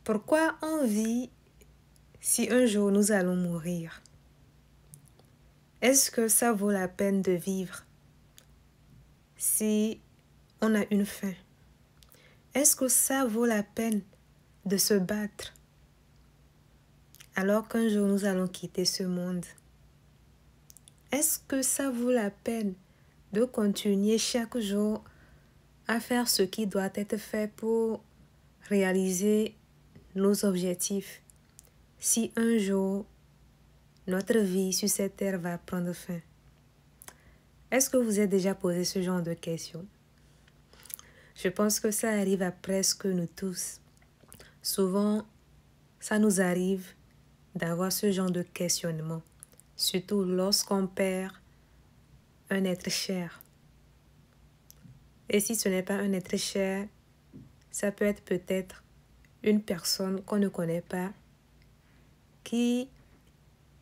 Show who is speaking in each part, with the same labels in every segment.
Speaker 1: Pourquoi on vit si un jour nous allons mourir? Est-ce que ça vaut la peine de vivre si on a une fin? Est-ce que ça vaut la peine de se battre alors qu'un jour nous allons quitter ce monde? Est-ce que ça vaut la peine de continuer chaque jour à faire ce qui doit être fait pour réaliser nos objectifs si un jour notre vie sur cette terre va prendre fin? Est-ce que vous êtes déjà posé ce genre de questions? Je pense que ça arrive à presque nous tous. Souvent, ça nous arrive d'avoir ce genre de questionnement, surtout lorsqu'on perd un être cher. Et si ce n'est pas un être cher, ça peut être peut-être une personne qu'on ne connaît pas qui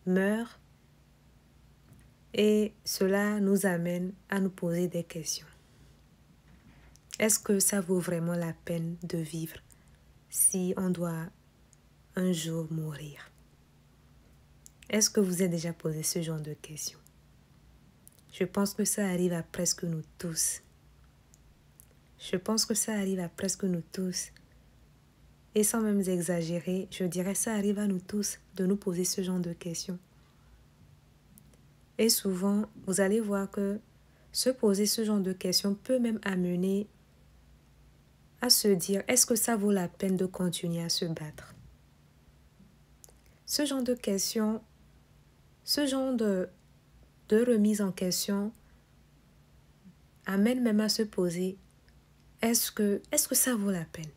Speaker 1: meurt et cela nous amène à nous poser des questions. Est-ce que ça vaut vraiment la peine de vivre si on doit un jour mourir? Est-ce que vous avez déjà posé ce genre de questions? Je pense que ça arrive à presque nous tous. Je pense que ça arrive à presque nous tous. Et sans même exagérer, je dirais ça arrive à nous tous de nous poser ce genre de questions. Et souvent, vous allez voir que se poser ce genre de questions peut même amener à se dire, est-ce que ça vaut la peine de continuer à se battre? Ce genre de questions, ce genre de remise en question amène même à se poser, est-ce que ça vaut la peine?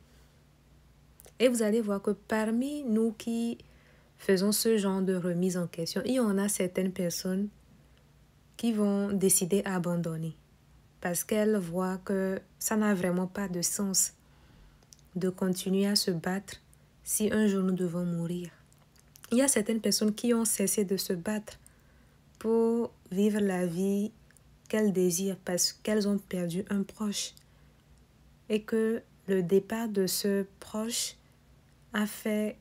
Speaker 1: Et vous allez voir que parmi nous qui faisons ce genre de remise en question, il y en a certaines personnes qui vont décider d'abandonner parce qu'elles voient que ça n'a vraiment pas de sens de continuer à se battre si un jour nous devons mourir. Il y a certaines personnes qui ont cessé de se battre pour vivre la vie qu'elles désirent parce qu'elles ont perdu un proche et que le départ de ce proche a fait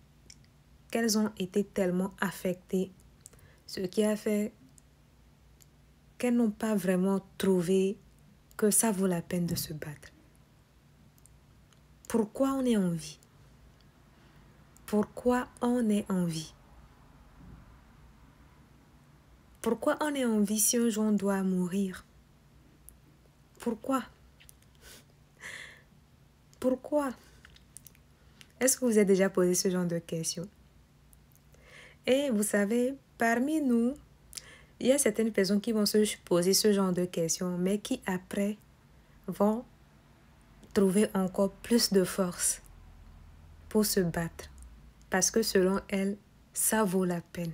Speaker 1: qu'elles ont été tellement affectées, ce qui a fait qu'elles n'ont pas vraiment trouvé que ça vaut la peine de se battre. Pourquoi on est en vie? Pourquoi on est en vie? Pourquoi on est en vie si un jour on doit mourir? Pourquoi? Pourquoi? Est-ce que vous avez déjà posé ce genre de questions? Et vous savez, parmi nous, il y a certaines personnes qui vont se poser ce genre de questions, mais qui après vont trouver encore plus de force pour se battre. Parce que selon elles, ça vaut la peine.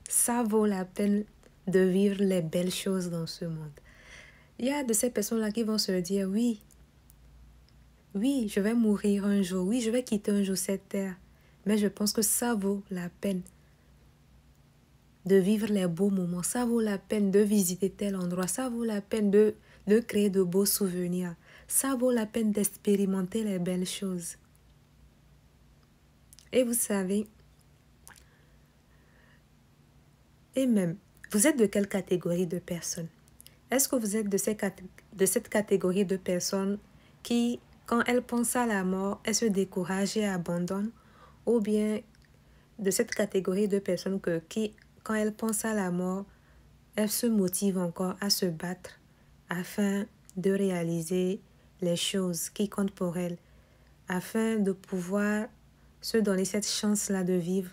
Speaker 1: Ça vaut la peine de vivre les belles choses dans ce monde. Il y a de ces personnes-là qui vont se dire, oui, je vais mourir un jour, oui, je vais quitter un jour cette terre, mais je pense que ça vaut la peine de vivre les beaux moments, ça vaut la peine de visiter tel endroit, ça vaut la peine de créer de beaux souvenirs, ça vaut la peine d'expérimenter les belles choses. Et vous savez, et même, vous êtes de quelle catégorie de personnes? Est-ce que vous êtes de cette catégorie de personnes qui, quand elles pensent à la mort, elles se découragent et abandonnent? Ou bien de cette catégorie de personnes qui, quand elles pensent à la mort, elles se motivent encore à se battre afin de réaliser les choses qui comptent pour elles, afin de pouvoir se donner cette chance-là de vivre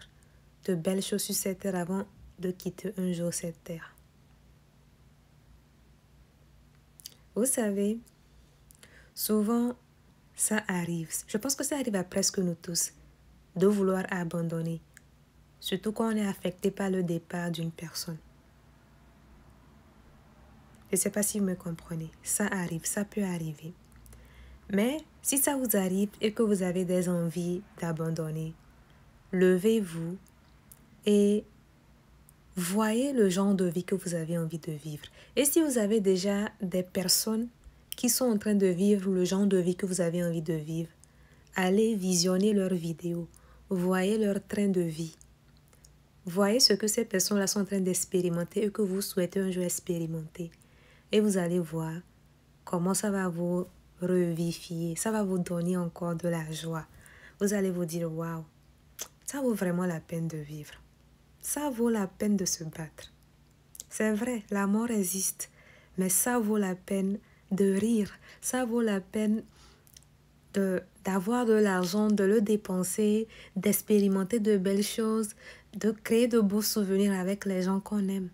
Speaker 1: de belles choses sur cette terre avant de quitter un jour cette terre. Vous savez, souvent, ça arrive. Je pense que ça arrive à presque nous tous de vouloir abandonner, surtout quand on est affecté par le départ d'une personne. Je ne sais pas si vous me comprenez. Ça arrive, ça peut arriver. Mais si ça vous arrive et que vous avez des envies d'abandonner, levez-vous et voyez le genre de vie que vous avez envie de vivre. Et si vous avez déjà des personnes qui sont en train de vivre le genre de vie que vous avez envie de vivre, allez visionner leurs vidéos voyez leur train de vie. Voyez ce que ces personnes-là sont en train d'expérimenter et que vous souhaitez un jour expérimenter. Et vous allez voir comment ça va vous revivifier, ça va vous donner encore de la joie. Vous allez vous dire, waouh, ça vaut vraiment la peine de vivre. Ça vaut la peine de se battre. C'est vrai, la mort existe, mais ça vaut la peine de rire. Ça vaut la peine d'avoir de l'argent, de le dépenser, d'expérimenter de belles choses, de créer de beaux souvenirs avec les gens qu'on aime.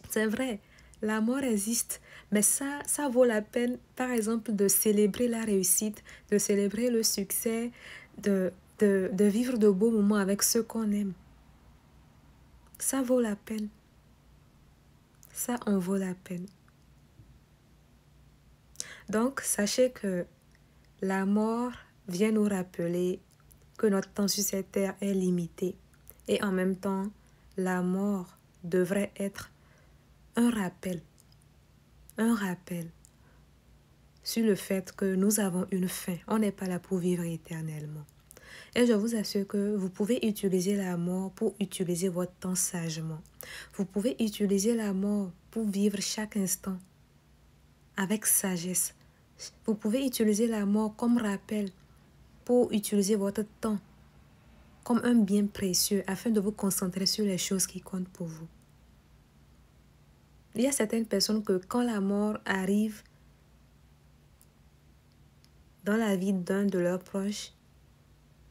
Speaker 1: C'est vrai, la mort existe, mais ça vaut la peine, par exemple, de célébrer la réussite, de célébrer le succès, de vivre de beaux moments avec ceux qu'on aime. Ça vaut la peine. Ça en vaut la peine. Donc, sachez que la mort vient nous rappeler que notre temps sur cette terre est limité. Et en même temps, la mort devrait être un rappel sur le fait que nous avons une fin. On n'est pas là pour vivre éternellement. Et je vous assure que vous pouvez utiliser la mort pour utiliser votre temps sagement. Vous pouvez utiliser la mort pour vivre chaque instant avec sagesse. Vous pouvez utiliser la mort comme rappel pour utiliser votre temps comme un bien précieux afin de vous concentrer sur les choses qui comptent pour vous. Il y a certaines personnes que quand la mort arrive dans la vie d'un de leurs proches,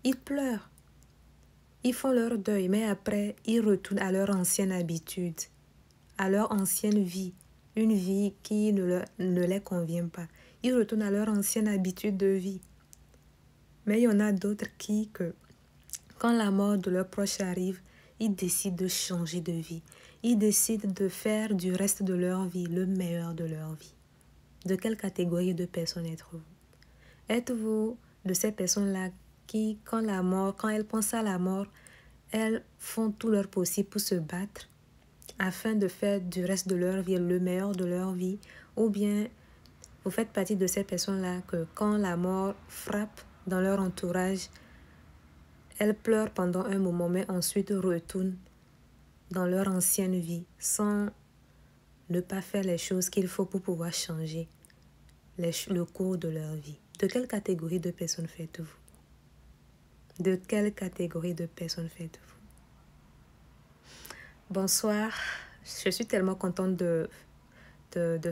Speaker 1: ils pleurent. Ils font leur deuil, mais après, ils retournent à leur ancienne habitude, à leur ancienne vie, une vie qui ne les convient pas. Ils retournent à leur ancienne habitude de vie. Mais il y en a d'autres qui, quand la mort de leurs proches arrive, ils décident de changer de vie. Ils décident de faire du reste de leur vie le meilleur de leur vie. De quelle catégorie de personnes êtes-vous? Êtes-vous de ces personnes-là qui, quand elles pensent à la mort, elles font tout leur possible pour se battre afin de faire du reste de leur vie le meilleur de leur vie? Ou bien vous faites partie de ces personnes-là que quand la mort frappe dans leur entourage, elles pleurent pendant un moment, mais ensuite retournent dans leur ancienne vie sans ne pas faire les choses qu'il faut pour pouvoir changer le cours de leur vie? De quelle catégorie de personnes faites-vous? De quelle catégorie de personnes faites-vous? Bonsoir, je suis tellement contente de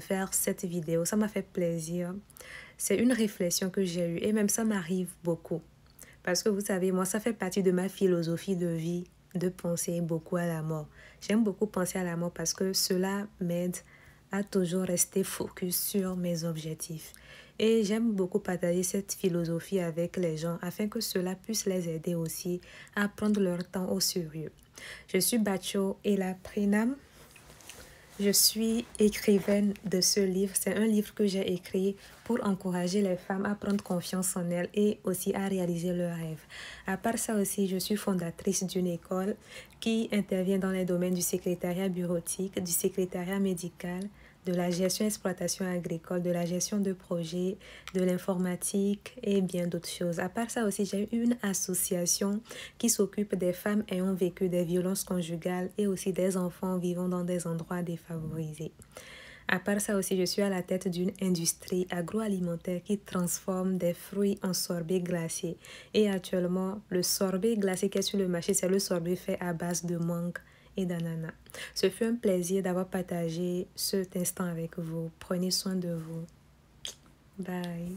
Speaker 1: faire cette vidéo. Ça m'a fait plaisir. C'est une réflexion que j'ai eue et même ça m'arrive beaucoup. Parce que vous savez, moi, ça fait partie de ma philosophie de vie de penser beaucoup à la mort. J'aime beaucoup penser à la mort parce que cela m'aide à toujours rester focus sur mes objectifs. Et j'aime beaucoup partager cette philosophie avec les gens afin que cela puisse les aider aussi à prendre leur temps au sérieux. Je suis Batcho Ella Prenam. Je suis écrivaine de ce livre. C'est un livre que j'ai écrit pour encourager les femmes à prendre confiance en elles et aussi à réaliser leurs rêves. À part ça aussi, je suis fondatrice d'une école qui intervient dans les domaines du secrétariat bureautique, du secrétariat médical, de la gestion exploitation agricole, de la gestion de projets, de l'informatique et bien d'autres choses. À part ça aussi, j'ai une association qui s'occupe des femmes ayant vécu des violences conjugales et aussi des enfants vivant dans des endroits défavorisés. À part ça aussi, je suis à la tête d'une industrie agroalimentaire qui transforme des fruits en sorbet glacé. Et actuellement, le sorbet glacé qui est sur le marché, c'est le sorbet fait à base de mangue et d'ananas. Ce fut un plaisir d'avoir partagé cet instant avec vous. Prenez soin de vous. Bye.